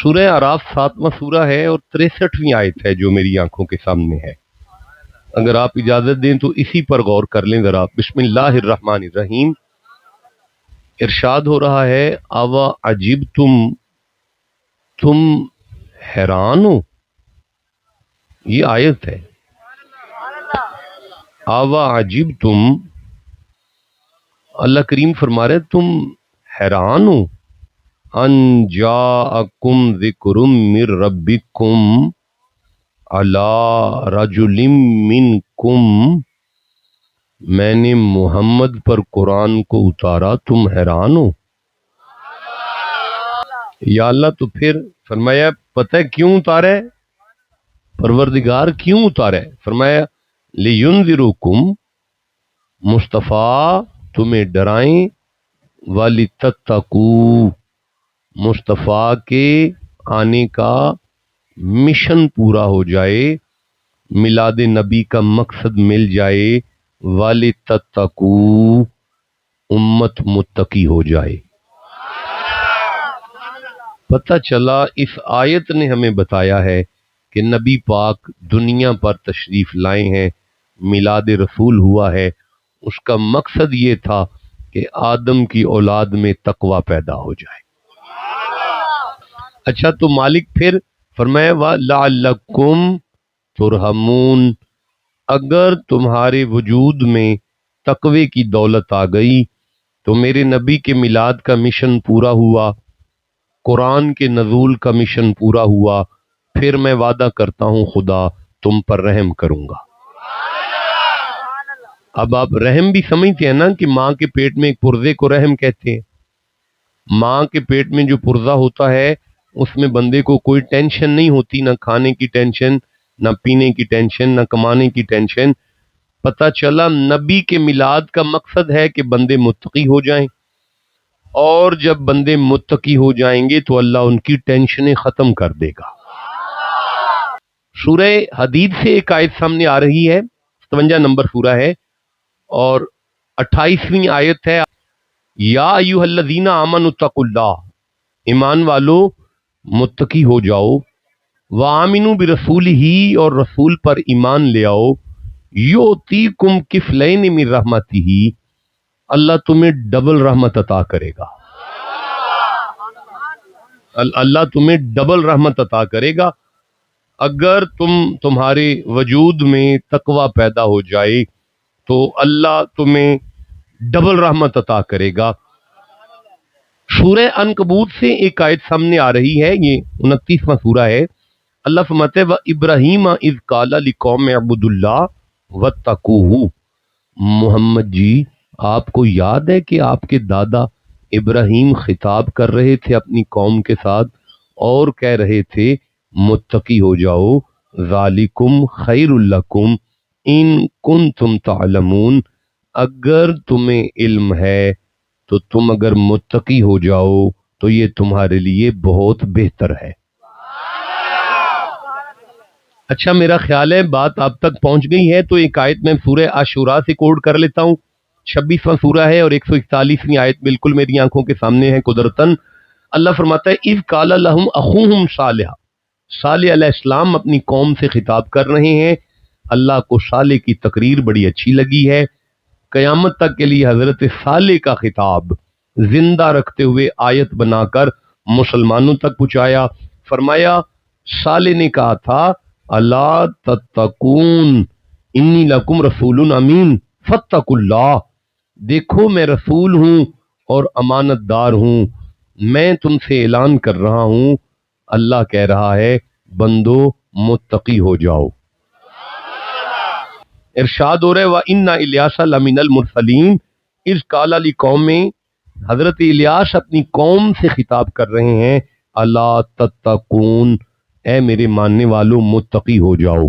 سورہ اعراف 7واں سورہ ہے اور 63ویں آیت ہے جو میری آنکھوں کے سامنے ہے. اگر آپ اجازت دیں تو اسی پر غور کر لیں ذرا. بسم اللہ الرحمن الرحیم. ارشاد ہو رہا ہے اوا عجیب تم حیران ہو. یہ آیت ہے. اوا عجیب اللہ کریم فرما رہے تم حیران ہو. ان جاءکم ذکر من ربکم علی رجل منکم، میں نے محمد پر قرآن کو اتارا تم حیران ہو. یا اللہ تو پھر فرمایا پتہ ہے کیوں اتارا ہے؟ پروردگار کیوں اتارا ہے؟ فرمایا لینذرکم، مصطفیٰ تمہیں ڈرائیں، ولتتقوا، مصطفیٰ کے آنے کا مشن پورا ہو جائے، میلاد نبی کا مقصد مل جائے، ولتتقوا، امت متقی ہو جائے. پتہ چلا اس آیت نے ہمیں بتایا ہے کہ نبی پاک دنیا پر تشریف لائے ہیں، میلاد رسول ہوا ہے. اس کا مقصد یہ تھا کہ آدم کی اولاد میں تقوی پیدا ہو جائے. اچھا تو مالک پھر فرمایا وَلَعَلَّكُمْ تُرْحَمُونَ، اگر تمہارے وجود میں تقوی کی دولت آ گئی تو میرے نبی کے میلاد کا مشن پورا ہوا، قرآن کے نزول کا مشن پورا ہوا، پھر میں وعدہ کرتا ہوں خدا تم پر رحم کروں گا. اب آپ رحم بھی سمجھتے ہیں نا کہ ماں کے پیٹ میں ایک پرزے کو رحم کہتے ہیں. ماں کے پیٹ میں جو پرزہ ہوتا ہے اس میں بندے کو کوئی ٹینشن نہیں ہوتی، نہ کھانے کی ٹینشن، نہ پینے کی ٹینشن، نہ کمانے کی ٹینشن. پتہ چلا نبی کے میلاد کا مقصد ہے کہ بندے متقی ہو جائیں، اور جب بندے متقی ہو جائیں گے تو اللہ ان کی ٹینشنیں ختم کر دے گا. سورہ حدید سے ایک آیت سامنے آ رہی ہے، 57 نمبر سورہ ہے اور 28ویں آیت ہے. یا ایھا الذین آمنوا اتقوا اللہ، ایمان والو متقی ہو جاؤ. وآمنوا برسولہ، اور رسول پر ایمان لے آؤ. یؤتیکم کفلین من رحمتہ، اللہ تمہیں ڈبل رحمت عطا کرے گا. اللہ تمہیں ڈبل رحمت عطا کرے گا اگر تمہارے وجود میں تقوی پیدا ہو جائے تو اللہ تمہیں ڈبل رحمت عطا کرے گا. سورہ عنکبوت سے ایک آیت سامنے آ رہی ہے، یہ 29واں سورہ ہے. اللہ فرماتے ہیں وَإِبْرَاهِيمَ إِذْ قَالَ لِقَوْمِهِ اعْبُدُوا اللَّهَ وَاتَّقُوهُ. محمد جی آپ کو یاد ہے کہ آپ کے دادا ابراہیم خطاب کر رہے تھے اپنی قوم کے ساتھ اور کہہ رہے تھے متقی ہو جاؤ. ذالکم خیر لکم ان کنتم تعلمون، اگر تمہیں علم ہے تو تم اگر متقی ہو جاؤ تو یہ تمہارے لیے بہت بہتر ہے. اچھا میرا خیال ہے بات آپ تک پہنچ گئی ہے، تو ایک آیت میں سورہ عاشوراء سے کوڈ کر لیتا ہوں. 26واں سورہ ہے اور 141ویں آیت بالکل میری آنکھوں کے سامنے ہے قدرتاً. اللہ فرماتا ہے اذ قال لهم اخوهم صالح، صالح علیہ السلام اپنی قوم سے خطاب کر رہے ہیں. اللہ کو صالح کی تقریر بڑی اچھی لگی ہے. قیامت تک کے لیے حضرت صالح کا خطاب زندہ رکھتے ہوئے آیت بنا کر مسلمانوں تک پہنچایا. فرمایا صالح نے کہا تھا اللہ تتقون انی لکم رسول امین فاتقوا اللہ، دیکھو میں رسول ہوں اور امانت دار ہوں، میں تم سے اعلان کر رہا ہوں. اللہ کہہ رہا ہے بندو متقی ہو جاؤ. ارشاد ہو رہا ہے وَإِنَّ إِلْيَاسَ لَمِنَ الْمُرْسَلِينَ اذ قَالَ لِقَوْمِهِ، حضرت الیاس اپنی قوم سے خطاب کر رہے ہیں اللہ تتقون، اے میرے ماننے والوں متقی ہو جاؤ.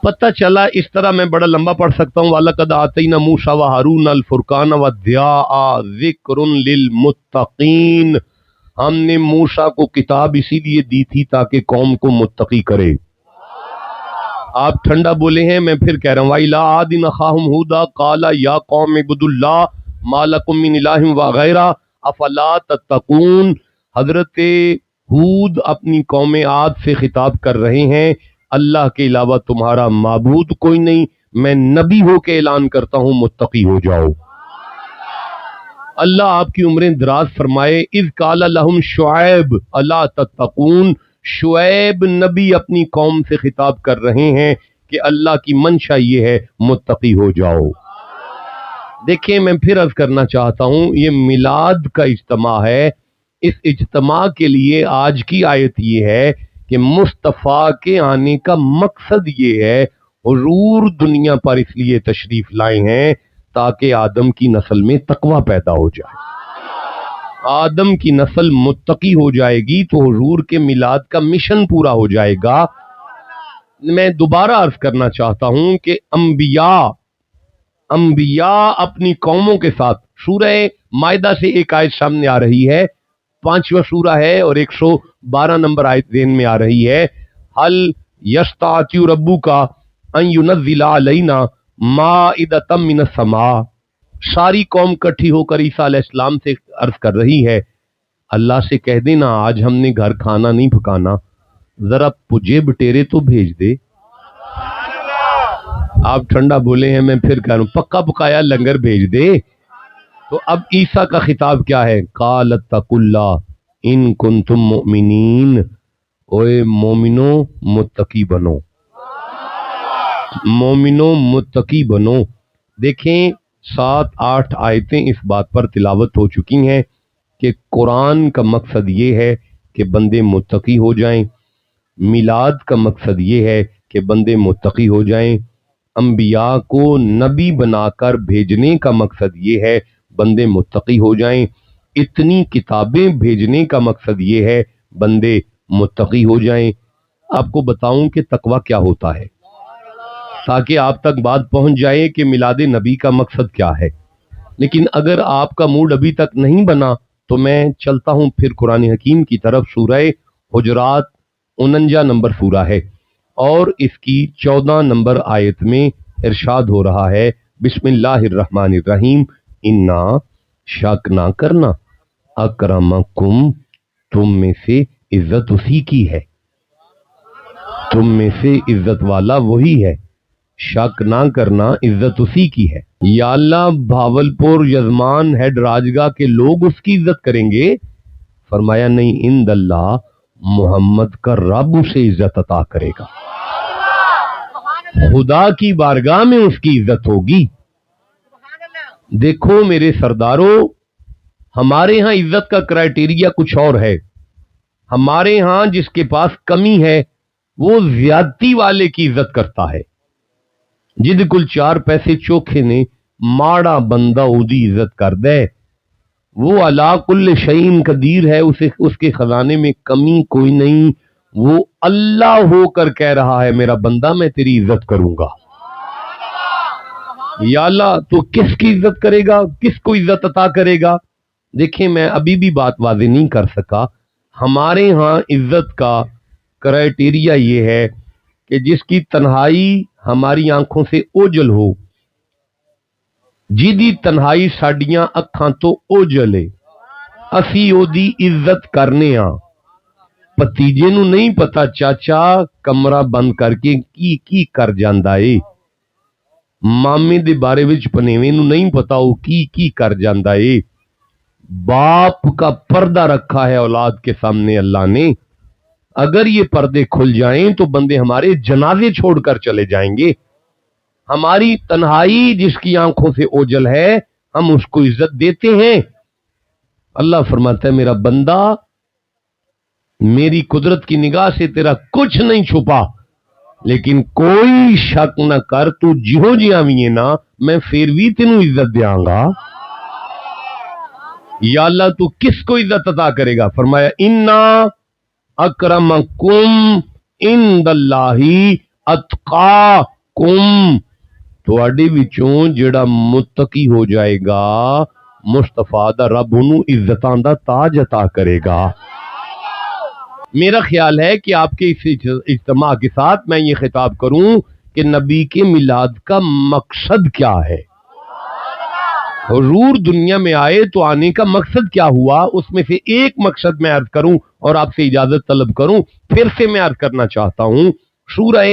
پتہ چلا اس طرح میں بڑا لمبا پڑھ سکتا ہوں. وَلَقَدْ آتَيْنَا مُوسَىٰ وَهَارُونَ الْفُرْقَانَ وَضِيَاءً ذِكْرٌ لِّلْمُتَّقِينَ، ہم نے موسیٰ کو کتاب اسی لیے دی تھی تاکہ قوم کو متقی کرے. آپ ٹھنڈا بولے ہیں، میں پھر کہہ رہا ہوں وَإِلَىٰ عَادٍ أَخَاهُمْ هُودًا قَالَ يَا قَوْمِ اعْبُدُوا اللَّهَ مَا لَكُم مِّنْ إِلَٰهٍ غَيْرُهُ أَفَلَا تَتَّقُونَ. حضرت ہود اپنی قوم عاد سے خطاب کر رہے ہیں، اللہ کے علاوہ تمہارا معبود کوئی نہیں، میں نبی ہو کے اعلان کرتا ہوں متقی ہو جاؤ۔ اللہ آپ کی عمریں دراز فرمائے۔ اذ قال لہم شعیب الا تتقون، شعیب نبی اپنی قوم سے خطاب کر رہے ہیں کہ اللہ کی منشا یہ ہے متقی ہو جاؤ۔ دیکھیں میں پھر عرض کرنا چاہتا ہوں، یہ میلاد کا اجتماع ہے، اس اجتماع کے لیے آج کی آیت یہ ہے کہ مصطفیٰ کے آنے کا مقصد یہ ہے، حضور دنیا پر اس لیے تشریف لائے ہیں تاکہ آدم کی نسل میں تقوی پیدا ہو جائے، آدم کی نسل متقی ہو جائے گی تو حضور کے میلاد کا مشن پورا ہو جائے گا۔ میں دوبارہ عرض کرنا چاہتا ہوں کہ انبیاء اپنی قوموں کے ساتھ، سورہ مائدہ سے ایک آیت سامنے آ رہی ہے، 5واں سورہ ہے اور 112 نمبر آیت ذہن میں آ رہی ہے، حل یستطیع ربک ان ینزل علینا مائدۃ من السماء۔ ساری قوم کٹھی ہو کر عیسیٰ علیہ السلام سے عرض کر رہی ہے، اللہ سے کہہ دینا آج ہم نے گھر کھانا نہیں پکانا، ذرا پجے بٹیرے تو بھیج دے۔ آپ ٹھنڈا بولے ہیں، میں پھر کہہ رہا ہوں پکا پکایا لنگر بھیج دے۔ تو اب عیسیٰ کا خطاب کیا ہے؟ قال اتقوا اللہ ان کنتم مؤمنین، اوے مومنو متقی بنو، مومنو متقی بنو۔ دیکھیں 7-8 آیتیں اس بات پر تلاوت ہو چکی ہیں کہ قرآن کا مقصد یہ ہے کہ بندے متقی ہو جائیں، میلاد کا مقصد یہ ہے کہ بندے متقی ہو جائیں، انبیاء کو نبی بنا کر بھیجنے کا مقصد یہ ہے بندے متقی ہو جائیں، اتنی کتابیں بھیجنے کا مقصد یہ ہے بندے متقی ہو جائیں۔ آپ کو بتاؤں کہ تقویٰ کیا ہوتا ہے تاکہ آپ تک بات پہنچ جائے کہ میلاد نبی کا مقصد کیا ہے، لیکن اگر آپ کا موڈ ابھی تک نہیں بنا تو میں چلتا ہوں پھر قرآن حکیم کی طرف۔ سورہ حجرات 49 نمبر سورہ ہے اور اس کی 14 نمبر آیت میں ارشاد ہو رہا ہے، بسم اللہ الرحمن الرحیم، انا، شک نہ کرنا، اکرمکم، تم میں سے عزت اسی کی ہے، تم میں سے عزت والا وہی ہے، شک نہ کرنا عزت اسی کی ہے۔ یا اللہ بھاولپور یزمان ہیڈ راجگاہ کے لوگ اس کی عزت کریں گے؟ فرمایا نہیں، عند اللہ، محمد کا رب اسے عزت عطا کرے گا، خدا کی بارگاہ میں اس کی عزت ہوگی۔ دیکھو میرے سرداروں، ہمارے ہاں عزت کا کرائیٹیریا کچھ اور ہے، ہمارے ہاں جس کے پاس کمی ہے وہ زیادتی والے کی عزت کرتا ہے، جد کل 4 پیسے چوکھے نے ماڑا بندہ اودی عزت کر دے، وہ علا کل شیء قدیر ہے، اس کے خزانے میں کمی کوئی نہیں، وہ اللہ ہو کر کہہ رہا ہے میرا بندہ میں تیری عزت کروں گا۔ یا اللہ تو کس کی عزت کرے گا، کس کو عزت عطا کرے گا؟ دیکھیں میں ابھی بھی بات واضح نہیں کر سکا، ہمارے ہاں عزت کا کرائیٹیریا یہ ہے کہ جس کی تنہائی ہماری آنکھوں سے اوجل ہو، جیدی تنہائی ساڈیاں اکھاں تو اوجل ہے، اسی او دی عزت کرنے ہاں۔ پتیجے نو نہیں پتا چاچا کمرہ بند کر کے کی کر جاندا اے، مامے دے بارے وچ پنیویں نو نہیں پتا وہ کی کر جاندا اے۔ باپ کا پردہ رکھا ہے اولاد کے سامنے اللہ نے، اگر یہ پردے کھل جائیں تو بندے ہمارے جنازے چھوڑ کر چلے جائیں گے۔ ہماری تنہائی جس کی آنکھوں سے اوجل ہے ہم اس کو عزت دیتے ہیں۔ اللہ فرماتا ہے میرا بندہ، میری قدرت کی نگاہ سے تیرا کچھ نہیں چھپا، لیکن کوئی شک نہ کر، تو جہو جی آویں نا میں پھر بھی تینوں عزت دیاں گا۔ یا اللہ تو کس کو عزت عطا کرے گا؟ فرمایا انا اکرمکم عند اللہ اتقاکم، تواڈے وچوں جڑا متقی ہو جائے گا مصطفیٰ دا رب انہوں عزتاں دا تاج عطا کرے گا۔ میرا خیال ہے کہ آپ کے اس اجتماع کے ساتھ میں یہ خطاب کروں کہ نبی کے میلاد کا مقصد کیا ہے۔ حضور دنیا میں آئے تو آنے کا مقصد کیا ہوا؟ اس میں سے ایک مقصد میں عرض کروں اور آپ سے اجازت طلب کروں، پھر سے میں عرض کرنا چاہتا ہوں۔ سورہ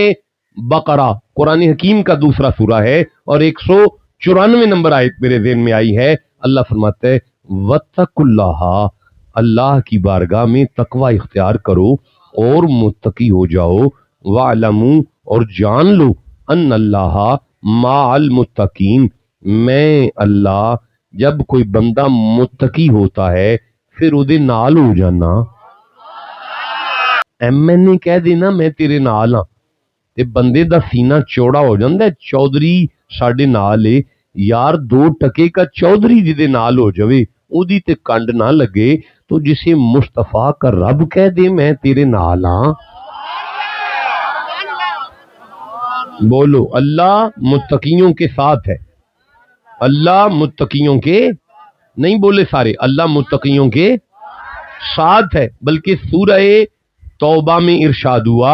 بقرہ قرآن حکیم کا دوسرا سورہ ہے اور 194 نمبر آیت میرے ذہن میں آئی ہے۔ اللہ فرماتے ہیں وَاتَّقُوا اللَّهَ، اللہ کی بارگاہ میں تقوی اختیار کرو اور متقی ہو جاؤ۔ وَاعْلَمُوا، اور جان لو، ان اللہ مع المتقین، میں اللہ جب کوئی بندہ متقی ہوتا ہے پھر وہ نال ہو جانا۔ ایم این نے کہہ دینا میں تیرے نال ہاں تے بندے دا سینہ چوڑا ہو جاندا ہے۔ چودھری ساڈے نال ہے یار، 2 ٹکے کا چودھری جدے نال ہو جاوے اودی تے کنڈ نہ لگے، تو جسے مصطفیٰ کا رب کہہ دے میں تیرے نال ہاں۔ بولو اللہ متقیوں کے ساتھ ہے، اللہ متقیوں کے نہیں بولے سارے، اللہ متقیوں کے ساتھ ہے۔ بلکہ سورہ توبہ میں ارشاد ہوا،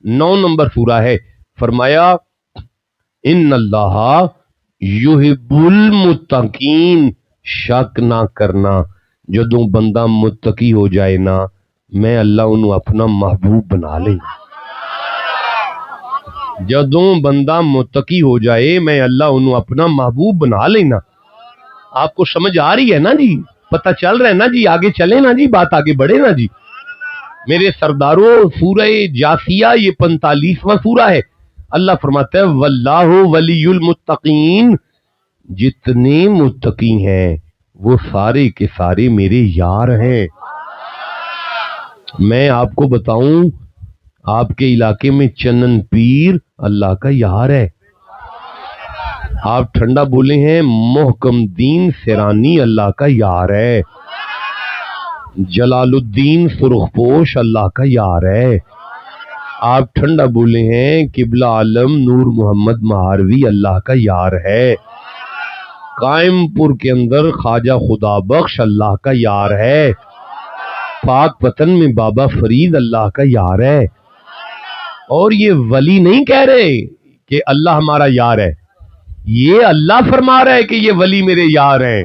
9 نمبر سورہ ہے، فرمایا ان اللہ یحب المتقین، شک نہ کرنا جدوں بندہ متقی ہو جائے نا میں اللہ انہوں اپنا محبوب بنا لیں۔ جدوں بندہ متقی ہو جائے میں اللہ انہوں اپنا محبوب بنا لینا۔ آپ کو سمجھ آ رہی ہے نا جی؟ پتہ چل رہا ہے نا جی؟ آگے چلے نا جی، بات آگے بڑھے نا جی میرے سرداروں۔ سورہ جاثیہ یہ 45واں سورہ ہے۔ اللہ فرماتا ہے واللہ ولی المتقین، جتنے متقی ہیں وہ سارے کے سارے میرے یار ہیں۔ میں آپ کو بتاؤں، آپ کے علاقے میں چنن پیر اللہ کا یار ہے۔ آپ ٹھنڈا بولے ہیں محکم دین سیرانی اللہ کا یار ہے۔ جلال الدین سرخپوش اللہ کا یار ہے۔ آپ ٹھنڈا بولے ہیں قبلہ عالم نور محمد مہاروی اللہ کا یار ہے۔ قائم پور کے اندر خواجہ خدا بخش اللہ کا یار ہے۔ پاک پتن میں بابا فرید اللہ کا یار ہے۔ اور یہ ولی نہیں کہہ رہے کہ اللہ ہمارا یار ہے، یہ اللہ فرما رہا ہے کہ یہ ولی میرے یار ہیں،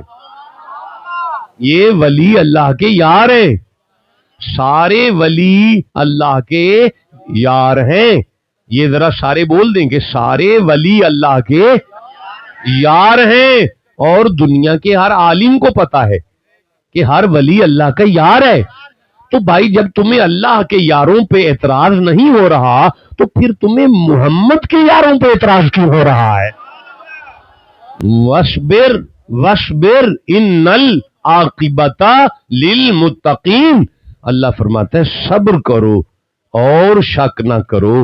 یہ ولی اللہ کے یار ہیں، سارے ولی اللہ کے یار ہیں۔ یہ ذرا سارے بول دیں کہ سارے ولی اللہ کے یار ہیں، اور دنیا کے ہر عالم کو پتا ہے کہ ہر ولی اللہ کا یار ہے۔ تو بھائی جب تمہیں اللہ کے یاروں پہ اعتراض نہیں ہو رہا تو پھر تمہیں محمد کے یاروں پہ اعتراض کیوں ہو رہا ہے؟ وَاصْبِرْ وَاصْبِرْ إِنَّ الْعَاقِبَةَ لِلْمُتَّقِينَ، اللہ فرماتا ہے صبر کرو اور شک نہ کرو،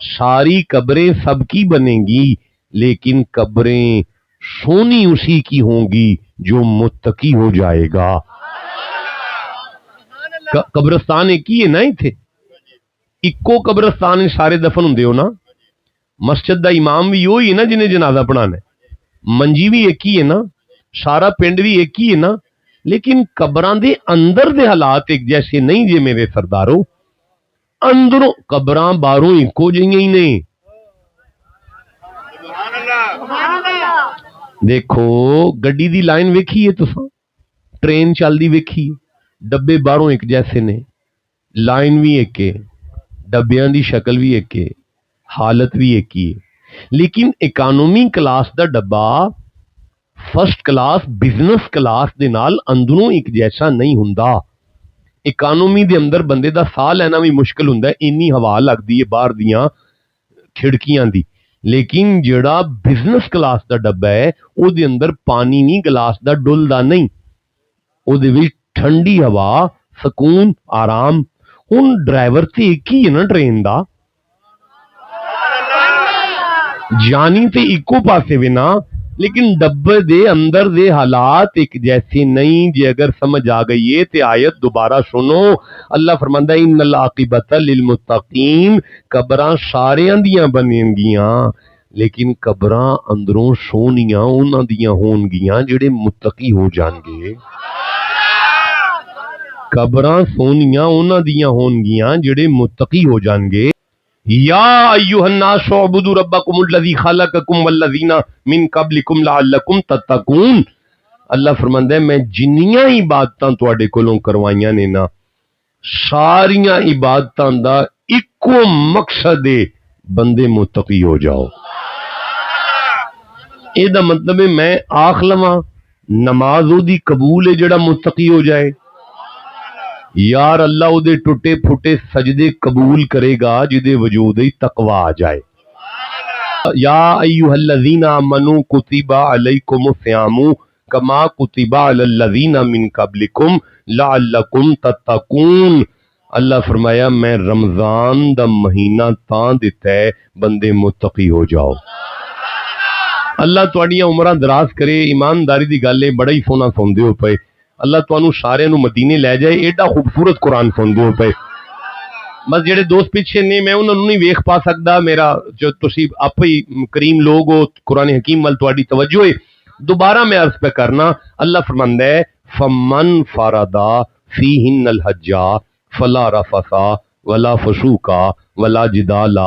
ساری قبریں سب کی بنیں گی لیکن قبریں سونی اسی کی ہوں گی جو متقی ہو جائے گا۔ قبرستان ایک ہی ہے نا، تھے اکو قبرستان سارے دفن ہوندے ہو نا، مسجد دا امام بھی وہی ہے نا جنہیں جنازہ پڑھانا ہے، منجی بھی ایک ہی ہے نا، سارا پنڈ بھی ایک ہی ہے نا، لیکن قبراں دے اندر دے حالات ایک جیسے نہیں جے میرے سرداروں۔ اندروں قبراں باہروں ایکو جہیاں ہی نہیں۔ دیکھو گڈی دی لائن ویکھی ہے تساں، ٹرین چلدی ویکھی ہے، ڈبے باہروں ایک جیسے نے، لائن بھی ایک ہے، ڈبیاں دی شکل بھی ایک ہے، حالت بھی ایک ہی ہے، لیکن economy class the ڈبا first class business class دے نال اندروں ایک جیسا نہیں ہوندا۔ اکانومی دے اندر بندے دا ساہ لینا بھی مشکل ہوندا ہے، اینی ہوا لگدی ہے باہر دیاں کھڑکیاں دی، لیکن جڑا بزنس کلاس دا ڈبا ہے او دے اندر پانی نہیں گلاس دا ڈلدا نہیں، او دے وچ ٹھنڈی ہوا، سکون، آرام۔ ہن ڈرائیور تے ایک ہی ہے نا ٹرین دا، جانی تے ایکو پاسے وے نا، لیکن ڈبے دے اندر دے حالات ایک جیسے نہیں۔ جے اگر سمجھ آ گئی ہے تے آیت دوبارہ سنو، اللہ فرماندا ہے ان العاقبۃ للمتقین، قبراں ساریاں دیاں بنیں گیاں لیکن قبراں اندروں سونیاں انہاں دیاں ہون گیاں جڑے متقی ہو جان گے۔ قبراں سونیاں انہاں دیاں ہون گیاں جڑے متقی ہو جان گے۔ یا ایھا الناس اعبدوا ربکم الذی خلقکم والذین من قبلکم لعلکم تتقون، اللہ فرماندا ہے میں جنیاں عبادتاں تواڈے کولوں کروائیاں نے نا ساریاں عبادتاں دا اکو مقصد ہے بندے متقی ہو جاؤ. اے دا مطلب ہے میں آکھ لواں نماز او دی قبول ہے جڑا متقی ہو جائے. یار اللہ او دے ٹوٹے پھٹے سجدے قبول کرے گا جدے وجود ہی تقوی آ جائے. یا ایھا الذین آمنوا کتب علیکم الصیام کما کتب علی الذین من قبلکم لعلکم تتقون. اللہ فرمایا میں رمضان دا مہینہ تاں دیتا ہے بندے متقی ہو جاؤ. اللہ تواڈیاں عمراں دراز کرے. ایمانداری دی گل ہے بڑا ہی سونا سوندے ہو پئے. اللہ تانوں سارے نو مدینے لے جائے. ایڈا خوبصورت قرآن سوندے ہو پئے. بس جڑے دوست پیچھے نے میں انہوں نہیں ویکھ پا سکدا. میرا جو تسی آپ ہی کریم لوگ ہو قرآن حکیم وال تواڈی توجہ ہے. دوبارہ میں عرض پہ کرنا اللہ فرماندا ہے فمن فردا فیہن الحج فلا رفث ولا فسوق ولا جدال.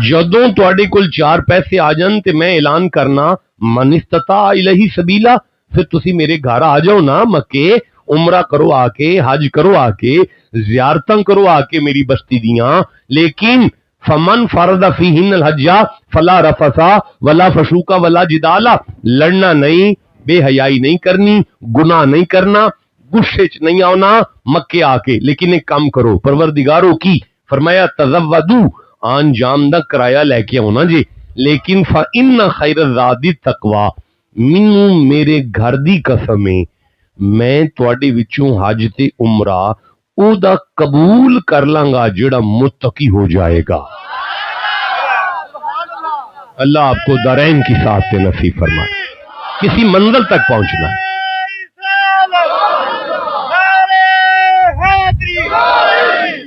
جدوں تواڈے کول 4 پیسے آ جان تے میں اعلان کرنا من استطاع الیہ سبیلا پھر تسی میرے گھر آ جاؤ نا مکے عمرہ کرو آ کے حج کرو آ کے زیارتاں کرو آ کے میری بستی دیاں. لیکن فمن فرض فیہن الحج فلا رفث ولا فسوق ولا جدال. لڑنا نہیں، بے حیائی نہیں کرنی، گناہ نہیں کرنا، غصے چ نہیں آنا مکے آ کے. لیکن ایک کام کرو پروردگارو کی فرمایا تزودو آن جام دا کرایہ لے کے آنا جی. لیکن فإن خیر الزاد التقوی مینوں میرے گھر دی قسم ہے میں تواڈے وچوں حج تے عمرہ او دا قبول کر لاں گا جڑا متقی ہو جائے گا. اللہ آپ کو دارین کی ساتھ نصیب فرمائے. کسی منزل تک پہنچنا ہے،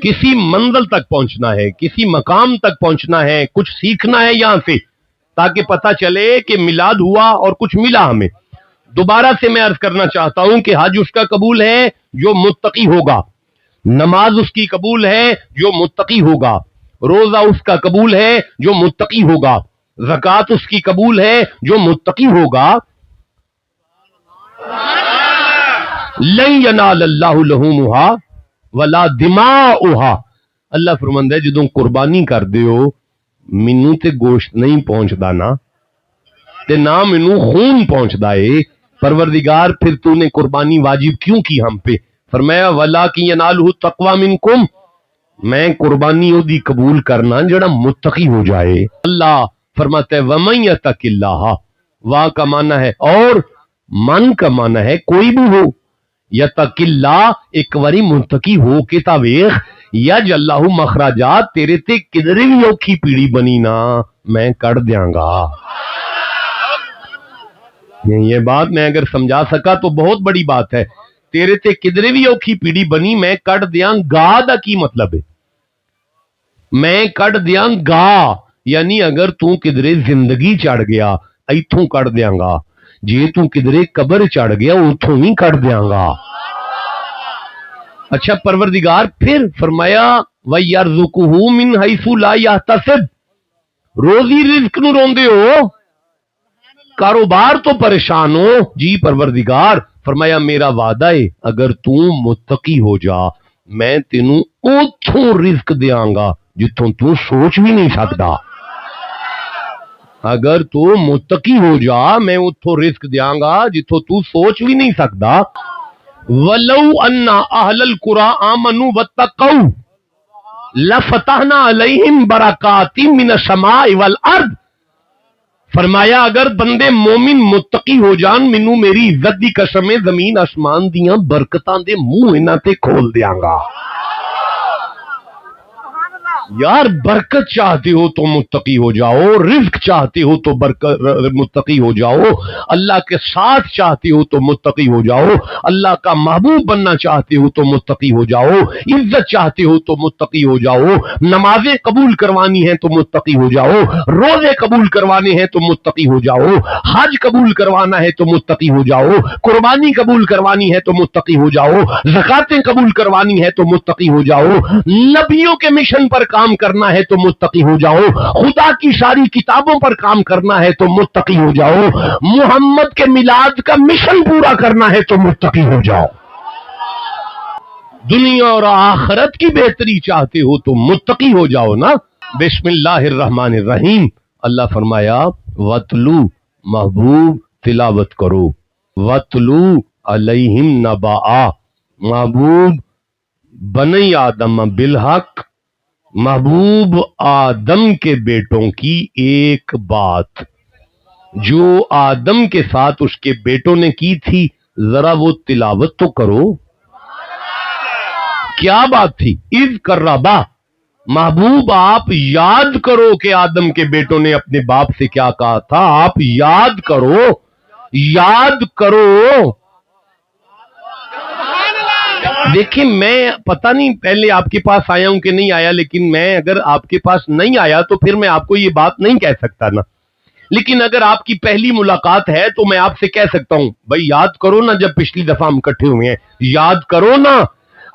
کسی منزل تک پہنچنا ہے، کسی مقام تک پہنچنا ہے، کچھ سیکھنا ہے یہاں سے تاکہ پتہ چلے کہ میلاد ہوا اور کچھ ملا ہمیں. دوبارہ سے میں عرض کرنا چاہتا ہوں کہ حج اس کا قبول ہے جو متقی ہوگا، نماز اس کی قبول ہے جو متقی ہوگا، روزہ اس کا قبول ہے جو متقی ہوگا، زکوٰۃ اس کی قبول ہے جو متقی ہوگا. لن ینال اللہ لحومها ولا دماؤها. اللہ فرماندا ہے جدوں قربانی کر دیو مینوں تے گوشت نہیں پہنچدا نا تے نہ مینوں خون پہنچدا ہے. پروردگار پھر تو نے قربانی واجب کیوں کی ہم پہ؟ فرمایا وَلَٰكِن يَنَالُهُ التَّقْوَىٰ مِنْكُمْ. میں قربانی او دی قبول کرنا جڑا متقی ہو جائے. اللہ فرماتا ہے وَمَن يَتَّقِ اللَّهَ وا کا معنی ہے اور من کا معنی ہے کوئی بھی ہو. یتق اللہ ایک واری متقی ہو کے تا ویخ یج اللہ مخرجات تیرے تے کدھر بھی اوکھی پیڑی بنی نا میں کر دیاں گا. یہ بات میں اگر سمجھا سکا تو بہت بڑی بات ہے. تیرے تے کدھر بھی اوکھی پیڑی بنی میں کٹ دیاں گا دا کی مطلب ہے میں کٹ دیاں گا یعنی اگر تو کدھرے زندگی چڑھ گیا ایتھوں کٹ دیاں گا، جے تو کدھرے قبر چڑھ گیا اتھوں ہی کٹ دیاں گا. اچھا پروردگار پھر فرمایا وَيَرْزُقُهُ مِنْ حَيْثُ لَا يَحْتَسِبُ. روزی رزق نو روندے ہو، کاروبار تو پریشان ہو جی پروردگار فرمایا میرا وعدہ ہے اگر تو متقی ہو جا میں تینوں اتھوں رزق دیاں گا جتوں تو سوچ بھی نہیں سکتا. اگر تو متقی ہو جا میں اتھوں رزق دیاں گا جتوں تو سوچ بھی نہیں سکتا. وَلَوْ أَنَّ أَهْلَ الْقُرَىٰ آمَنُوا وَاتَّقَوْا لَفَتَحْنَا عَلَيْهِمْ بَرَكَاتٍ مِّنَ السَّمَاءِ وَالْأَرْضِ. فرمایا اگر بندے مومن متقی ہو جان مینوں میری عزت دی قسم ہے زمین آسمان دیاں برکتاں دے منہ انہاں تے کھول دیاں گا. یار برکت چاہتے ہو تو متقی ہو جاؤ، رزق چاہتے ہو تو متقی ہو جاؤ، اللہ کے ساتھ چاہتے ہو تو متقی ہو جاؤ، اللہ کا محبوب بننا چاہتے ہو تو متقی ہو جاؤ، عزت چاہتے ہو تو متقی ہو جاؤ، نمازیں قبول کروانی ہیں تو متقی ہو جاؤ، روزے قبول کروانے ہیں تو متقی ہو جاؤ، حج قبول کروانا ہے تو متقی ہو جاؤ، قربانی قبول کروانی ہے تو متقی ہو جاؤ، زکاتیں قبول کروانی ہے تو متقی ہو جاؤ، نبیوں کے مشن پر کام کرنا ہے تو متقی ہو جاؤ, خدا کی ساری کتابوں پر کام کرنا ہے تو متقی ہو جاؤ, محمد کے میلاد کا مشن پورا کرنا ہے تو متقی ہو جاؤ, دنیا اور آخرت کی بہتری چاہتے ہو تو متقی ہو جاؤ نا. بسم اللہ الرحمن الرحیم. اللہ فرمایا وَاتْلُو, محبوب تلاوت کرو, وَاتْلُو عَلَيْهِمْ نَبَأَ, محبوب بنی آدم بالحق, محبوب آدم کے بیٹوں کی ایک بات جو آدم کے ساتھ اس کے بیٹوں نے کی تھی, ذرا وہ تلاوت تو کرو. کیا بات تھی؟ اذ قربا, محبوب آپ یاد کرو کہ آدم کے بیٹوں نے اپنے باپ سے کیا کہا تھا, آپ یاد کرو, یاد کرو. دیکھیں میں پتہ نہیں پہلے آپ کے پاس آیا ہوں کہ نہیں آیا, لیکن میں اگر آپ کے پاس نہیں آیا تو پھر میں آپ کو یہ بات نہیں کہہ سکتا نا, لیکن اگر آپ کی پہلی ملاقات ہے تو میں آپ سے کہہ سکتا ہوں بھائی یاد کرو نا, جب پچھلی دفعہ ہم اکٹھے ہوئے ہیں یاد کرو نا.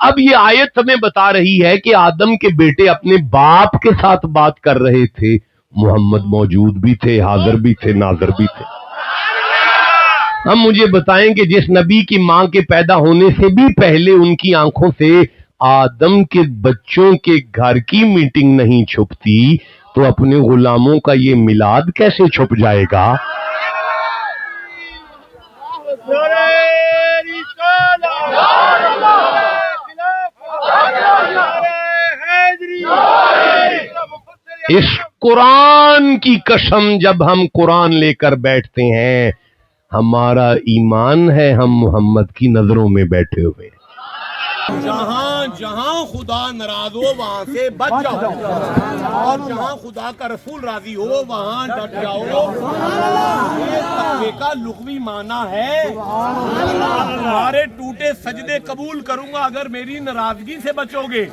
اب یہ آیت ہمیں بتا رہی ہے کہ آدم کے بیٹے اپنے باپ کے ساتھ بات کر رہے تھے, محمد موجود بھی تھے, حاضر بھی تھے, ناظر بھی تھے. ہم مجھے بتائیں کہ جس نبی کی ماں کے پیدا ہونے سے بھی پہلے ان کی آنکھوں سے آدم کے بچوں کے گھر کی میٹنگ نہیں چھپتی تو اپنے غلاموں کا یہ میلاد کیسے چھپ جائے گا؟ اس قرآن کی قسم, جب ہم قرآن لے کر بیٹھتے ہیں ہمارا ایمان ہے ہم محمد کی نظروں میں بیٹھے ہوئے. جہاں جہاں خدا ناراض ہو وہاں سے بچ جاؤ, اور جہاں خدا کا رسول راضی ہو وہاں ڈٹ جاؤ. یہ تقوی کا لغوی معنی ہے تمہارے ٹوٹے سجدے قبول کروں گا اگر میری ناراضگی سے بچو گے.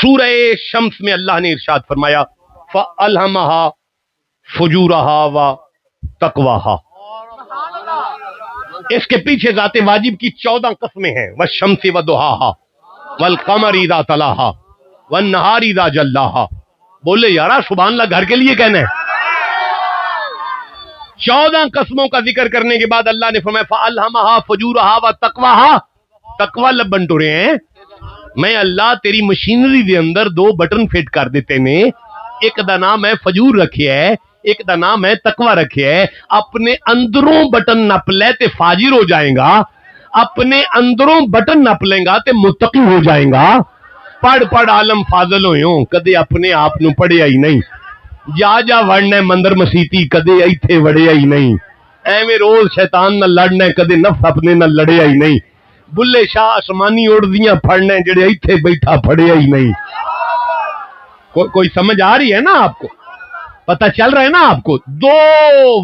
سورہ شمس میں اللہ نے ارشاد فرمایا فَأَلْهَمَهَا فُجُورَهَا وَتَقْوَاهَا. اس کے پیچھے ذات واجب کی 14 قسمیں ہیں, وَالشَّمْسِ وَضُحَاهَا وَالْقَمَرِ إِذَا تَلَاهَا وَالنَّهَارِ إِذَا جَلَّاهَا. بولے یارا سبحان اللہ گھر کے لیے کہنا ہے. 14 قسموں کا ذکر کرنے کے بعد اللہ نے فرمایا فَأَلْهَمَهَا فُجُورَهَا وَتَقْوَاهَا. تقوی لب بنٹورے ہیں, میں اللہ تیری مشینری دے اندر 2 بٹن فٹ کر دیتے نے, ایک دا نام ہے فجور رکھے ہے, ایک دا نام ہے تقوی رکھے ہے. اپنے اندروں بٹن نپ لے تے فاجر ہو جائیں گا, اپنے اندروں بٹن نپ لیں گا تے متقی ہو جائیں گا. پڑھ عالم فاضل ہوئے ہوں کدے اپنے آپ نو پڑھیا ہی نہیں, جا وڑنا مندر مسیتی کدے ایتھے وڑیا ہی نہیں, ایویں روز شیطان نہ لڑنا کدے نفس اپنے نہ لڑیا ہی نہیں, بلے شاہ آسمانی اڑدیاں پھڑنے جڑے ایتھے بیٹھا پھڑیا ہی نہیں. کوئی سمجھ آ رہی ہے نا آپ کو, پتہ چل رہا ہے نا آپ کو. 2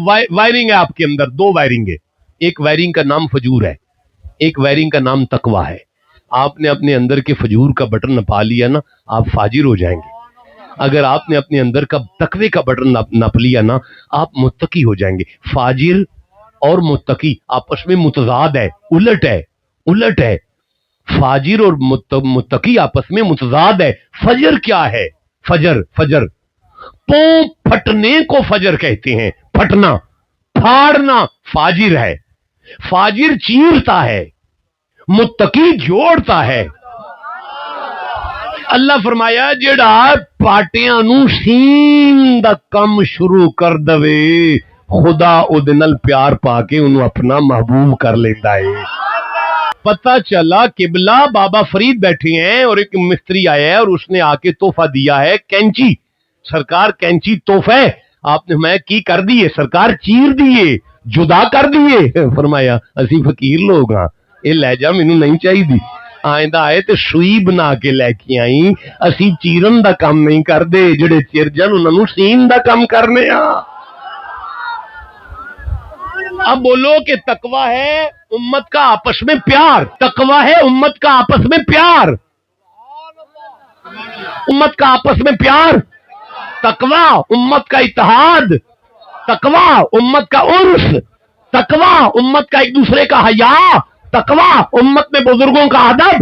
وائرنگ ہے آپ کے اندر, 2 وائرنگ ہے. ایک وائرنگ کا نام فجور ہے, ایک وائرنگ کا نام تقوی ہے. آپ نے اپنے اندر کے فجور کا بٹن نپا لیا نا آپ فاجر ہو جائیں گے. اگر آپ نے اپنے اندر کا تقوی کا بٹن نپ لیا نا آپ متقی ہو جائیں گے. فاجر اور متقی آپس میں متضاد ہے, الٹ ہے. فاجر اور متقی آپس میں متضاد ہے. فجر کیا ہے؟ فجر پوں پھٹنے کو فجر کہتے ہیں, پھٹنا پھاڑنا فاجر ہے. فاجر چیرتا ہے, متقی جوڑتا ہے. اللہ فرمایا جڑا پاٹیاں نو سین دا کم شروع کر دوے خدا او دے نال پیار پا کے انہوں اپنا محبوب کر لیتا ہے. پتہ چلا قبلہ بابا فرید بیٹھے ہیں اور ایک مستری آیا ہے اور اس نے آ کے تحفہ دیا ہے کینچی. سرکار کینچی تحفہ ہے, آپ نے میں کی کر دیے سرکار, چیر دیے, جدا کر دیے. فرمایا اسی فقیر لوگ ہاں, یہ لے جا مینوں نہیں چاہیے دی, آئندہ آئے تے سوئی بنا کے لے کے آئی, اسی چیرن دا کام نہیں کر دے, جڑے چیر جان انہاں نوں سین دا کام کرنے ہاں. اب بولو کہ تقوی ہے امت کا آپس میں پیار, تقوی ہے امت کا آپس میں پیار, امت کا آپس میں پیار, تقوی امت کا اتحاد, تقوی امت کا عرس, تقوی امت کا ایک دوسرے کا حیا, تقوی امت میں بزرگوں کا ادب,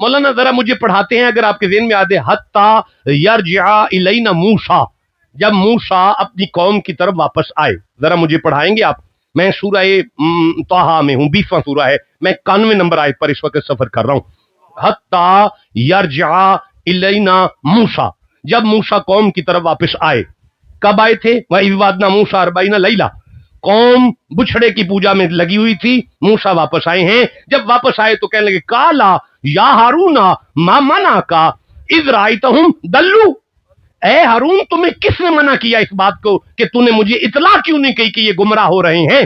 مولانا ذرا مجھے پڑھاتے ہیں اگر آپ کے ذہن میں یاد ہے، حتی یرجع الینا موسیٰ، جب موسیٰ اپنی قوم کی طرف واپس آئے. ذرا مجھے پڑھائیں گے آپ؟ میں سورہ طٰہٰ میں ہوں، 20واں سورہ ہے، میں 91 نمبر آیت پر اس وقت سفر کر رہا ہوں. حتی یرجع الینا موسیٰ، جب موسیٰ قوم کی طرف واپس آئے. کب آئے تھے؟ وَإِذْ وَعَدْنَا مُوسَىٰ 40 لَيْلَةً، قوم بچھڑے کی پوجا میں لگی ہوئی تھی. موسیٰ واپس آئے ہیں. جب واپس آئے تو کہنے لگے کالا یا ہارون ما منعک اذ رأیتہم ضلوا، اے ہارون تمہیں کس نے منع کیا اس بات کو کہ تو نے مجھے اطلاع کیوں نہیں کی کہ یہ گمراہ ہو رہے ہیں؟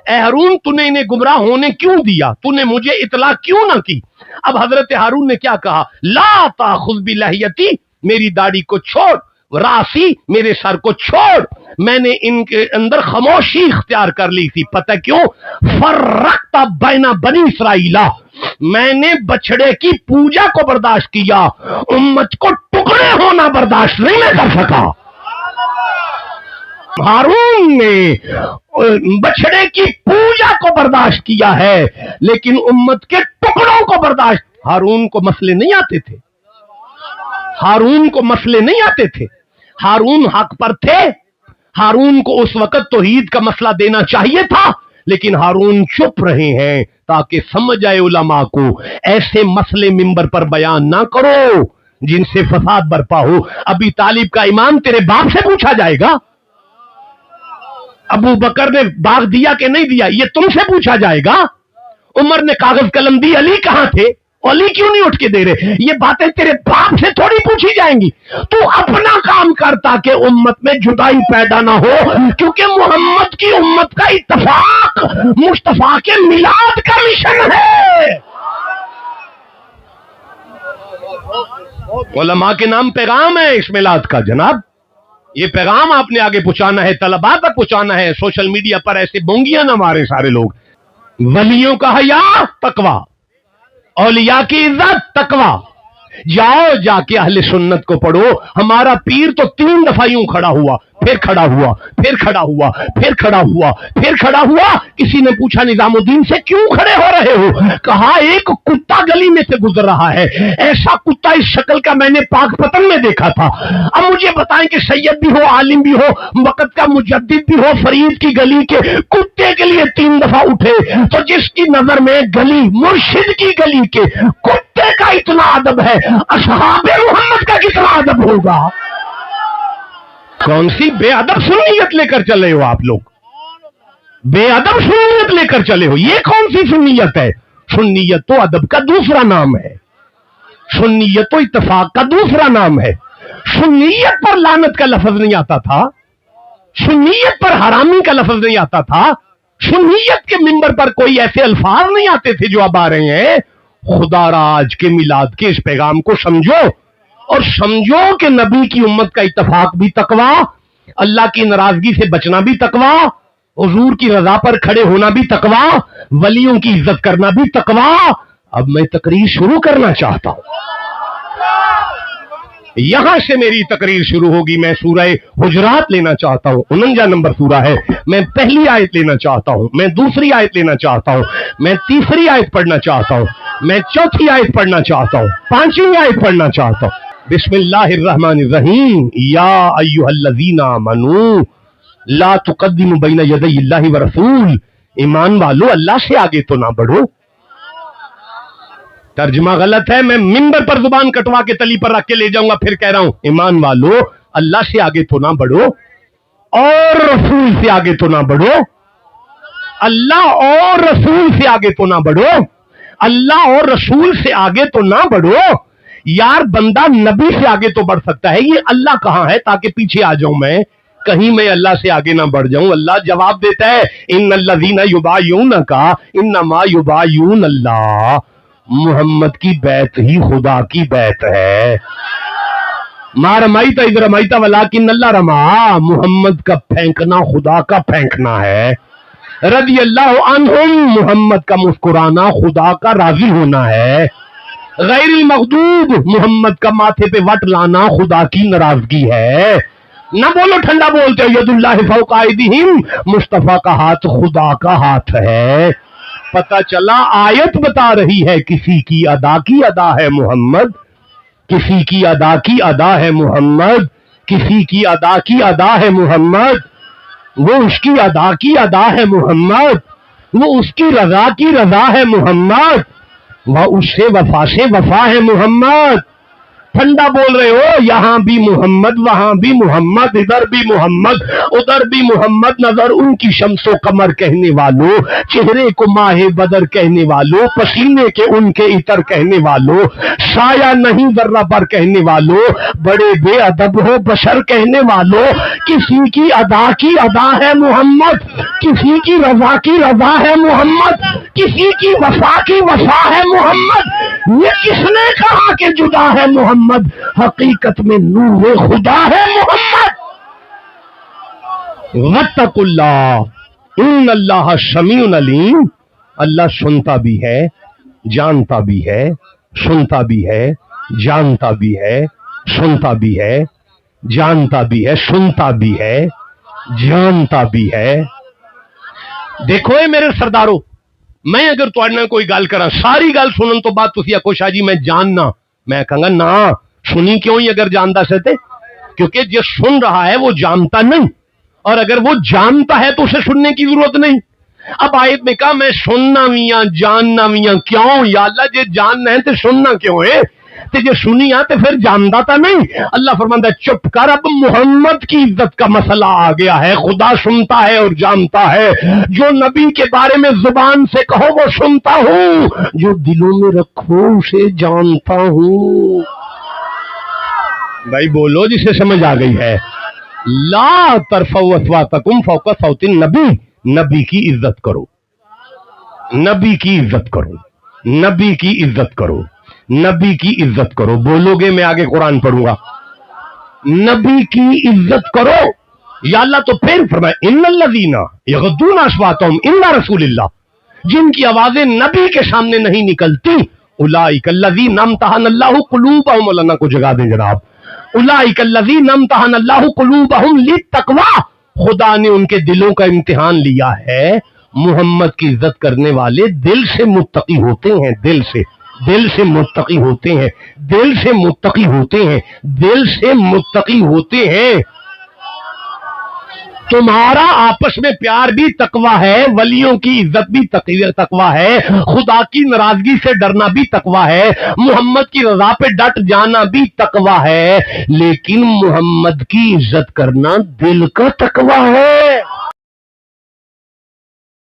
اے ہارون تو نے انہیں گمراہ ہونے کیوں دیا؟ تو نے مجھے اطلاع کیوں نہ کی؟ اب حضرت ہارون نے کیا کہا؟ لا تاخذ بلحیتی، میری داڑھی کو چھوڑ، راسی، میرے سر کو چھوڑ. میں نے ان کے اندر خاموشی اختیار کر لی تھی. پتہ کیوں؟ فرقت بین بنی اسرائیل، میں نے بچڑے کی پوجا کو برداشت کیا، امت کو ٹکڑے ہونا برداشت نہیں میں کر سکا. ہارون نے بچڑے کی پوجا کو برداشت کیا ہے لیکن امت کے ٹکڑوں کو برداشت. ہارون کو مسئلے نہیں آتے تھے، ہارون کو مسئلے نہیں آتے تھے. ہارون حق پر تھے. ہارون کو اس وقت توحید کا مسئلہ دینا چاہیے تھا لیکن ہارون چپ رہے ہیں تاکہ سمجھ آئے علماء کو ایسے مسئلے منبر پر بیان نہ کرو جن سے فساد برپا ہو. ابی طالب کا ایمان تیرے باپ سے پوچھا جائے گا؟ ابو بکر نے باغ دیا کہ نہیں دیا یہ تم سے پوچھا جائے گا؟ عمر نے کاغذ قلم دی، علی کہاں تھے؟ علی کیوں نہیں اٹھ کے دے رہے؟ یہ باتیں تیرے باپ سے تھوڑی پوچھی جائیں گی. تو اپنا کام کر تاکہ امت میں جدائی پیدا نہ ہو، کیونکہ محمد کی امت کا اتفاق مصطفیٰ کے میلاد کا مشن ہے. علماء کے نام پیغام ہے اس میلاد کا. جناب یہ پیغام آپ نے آگے پہنچانا ہے، طلباء تک پہنچانا ہے. سوشل میڈیا پر ایسے بونگیاں نہ مارے سارے لوگ. ولیوں کا حیا تقویٰ، اولیاء کی عزت تقویٰ. جاؤ جا کے اہل سنت کو پڑھو. ہمارا پیر تو 3 دفعہ یوں کھڑا ہوا، پھر کھڑا ہوا، پھر کھڑا ہوا، پھر کھڑا ہوا، پھر کھڑا ہوا. کسی نے پوچھا نظام الدین سے کیوں کھڑے ہو رہے ہو؟ کہا ایک کتا گلی میں سے گزر رہا ہے، ایسا کتا اس شکل کا میں نے پاک پتن میں دیکھا تھا. اب مجھے بتائیں کہ سید بھی ہو، عالم بھی ہو، وقت کا مجدد بھی ہو، فرید کی گلی کے کتے کے لیے 3 دفعہ اٹھے تو جس کی نظر میں گلی مرشد کی گلی کے کتے کا اتنا ادب ہے، اصحاب محمد کا کتنا ادب ہوگا؟ کون سی بے ادب سنیت لے کر چلے ہو آپ لوگ؟ بے ادب سنیت لے کر چلے ہو. یہ کون سی سنیت ہے؟ سنیت تو ادب کا دوسرا نام ہے، سنیت تو اتفاق کا دوسرا نام ہے. سنیت پر لعنت کا لفظ نہیں آتا تھا، سنیت پر حرامی کا لفظ نہیں آتا تھا، سنیت کے منبر پر کوئی ایسے الفاظ نہیں آتے تھے جو اب آ رہے ہیں. خدا را آج کے میلاد کے اس پیغام کو سمجھو اور سمجھو کہ نبی کی امت کا اتفاق بھی تقویٰ، اللہ کی ناراضگی سے بچنا بھی تقویٰ، حضور کی رضا پر کھڑے ہونا بھی تقویٰ، ولیوں کی عزت کرنا بھی تقویٰ. اب میں تقریر شروع کرنا چاہتا ہوں. یہاں سے میری تقریر شروع ہوگی. میں سورہ حجرات لینا چاہتا ہوں، 49 نمبر سورہ ہے. میں پہلی آیت لینا چاہتا ہوں، میں دوسری آیت لینا چاہتا ہوں، میں تیسری آیت پڑھنا چاہتا ہوں، میں چوتھی آیت پڑھنا چاہتا ہوں، 5ویں آیت پڑھنا چاہتا ہوں. بسم اللہ الرحمن الرحیم. یا ایھا الذین آمنوا لا تقدموا بین یدی اللہ ورسول. ایمان والو اللہ سے آگے تو نہ بڑھو. ترجمہ غلط ہے، میں منبر پر زبان کٹوا کے تلی پر رکھ کے لے جاؤں گا. پھر کہہ رہا ہوں ایمان والو اللہ سے آگے تو نہ بڑھو اور رسول سے آگے تو نہ بڑھو. اللہ اور رسول سے آگے تو نہ بڑھو، اللہ اور رسول سے آگے تو نہ بڑھو. یار بندہ نبی سے آگے تو بڑھ سکتا ہے، یہ اللہ کہاں ہے تاکہ پیچھے آ جاؤں میں، کہیں میں اللہ سے آگے نہ بڑھ جاؤں. اللہ جواب دیتا ہے ان الذین یبایعونک انما یبایعون اللہ. محمد کی بیعت ہی خدا کی بیعت ہے. ما رمیت اذ رمیت ولکن اللہ رما. محمد کا پھینکنا خدا کا پھینکنا ہے. رضی اللہ عنہم، محمد کا مسکرانا خدا کا راضی ہونا ہے. غیر المغضوب، محمد کا ماتھے پہ وٹ لانا خدا کی ناراضگی ہے. نہ بولو ٹھنڈا بولتے ہو. ید اللہ فوق ایدیہم، مصطفیٰ کا ہاتھ خدا کا ہاتھ ہے. پتہ چلا آیت بتا رہی ہے کسی کی ادا ہے محمد، کسی کی ادا ہے محمد، کسی کی ادا ہے محمد، وہ اس کی ادا ہے محمد، وہ اس کی رضا ہے محمد، وہ اس سے وفا ہے محمد۔ ٹھنڈا بول رہے ہو، یہاں بھی محمد، وہاں بھی محمد، ادھر بھی محمد، ادھر بھی محمد، نظر ان کی شمس و قمر کہنے والوں، چہرے کو ماہ بدر کہنے والوں، پسینے کے ان کے عطر کہنے والوں، سایہ نہیں ذرہ پر کہنے والوں، بڑے بے ادب ہو بشر کہنے والوں، کسی کی ادا ہے محمد، کسی کی رضا ہے محمد، کسی کی وفا ہے محمد۔ یہ کس نے کہا کہ جدا ہے محمد؟ حقیقت میں نور خدا ہے محمد۔ واتقوا اللہ ان اللہ سمیع علیم، اللہ سنتا بھی ہے، جانتا بھی ہے، سنتا بھی ہے، جانتا بھی ہے، سنتا بھی ہے، جانتا بھی ہے، سنتا بھی ہے، جانتا بھی ہے۔ دیکھو اے میرے سردارو، میں اگر تواڈے نال کوئی گل کراں، ساری گل سنن تو بعد تسی آکھو شاہ جی میں جاننا، میں کہاں گا نا، سنی کیوں ہی اگر جانتا سکتے؟ کیونکہ جو سن رہا ہے وہ جانتا نہیں، اور اگر وہ جانتا ہے تو اسے سننے کی ضرورت نہیں۔ اب آیت میں کہا میں سننا ویاں جاننا ویاں، کیوں یا اللہ جے جاننا ہے تو سننا کیوں ہے؟ تے جے سنیا تے پھر جاندا تا نہیں۔ اللہ فرماندا ہے چپ کر، اب محمد کی عزت کا مسئلہ آ گیا ہے۔ خدا سنتا ہے اور جانتا ہے، جو نبی کے بارے میں زبان سے کہو وہ سنتا ہوں، جو دلوں میں رکھو اسے جانتا ہوں۔ بھائی بولو جسے سمجھ آ گئی ہے۔ لا ترفعوا اصواتکم فوق صوت النبی، نبی کی عزت کرو، نبی کی عزت کرو، نبی کی عزت کرو، نبی کی عزت کرو۔ بولو گے میں آگے قرآن پڑھوں گا۔ نبی کی عزت کرو یا اللہ تو پھر فرمائے ان الذین یغضون اصواتهم عند رسول اللہ، جن کی آوازیں نبی کے سامنے نہیں نکلتی، اولئک الذین امتحن اللہ قلوبہم، مولانا کو جگا دیں جناب، اولئک الذین امتحن اللہ قلوبہم للتقوی، خدا نے ان کے دلوں کا امتحان لیا ہے۔ محمد کی عزت کرنے والے دل سے متقی ہوتے ہیں، دل سے متقی ہوتے ہیں، دل سے متقی ہوتے ہیں، دل سے متقی ہوتے ہیں۔ تمہارا آپس میں پیار بھی تقویٰ ہے، ولیوں کی عزت بھی تقویٰ ہے، خدا کی ناراضگی سے ڈرنا بھی تقویٰ ہے، محمد کی رضا پہ ڈٹ جانا بھی تقویٰ ہے، لیکن محمد کی عزت کرنا دل کا تقویٰ ہے۔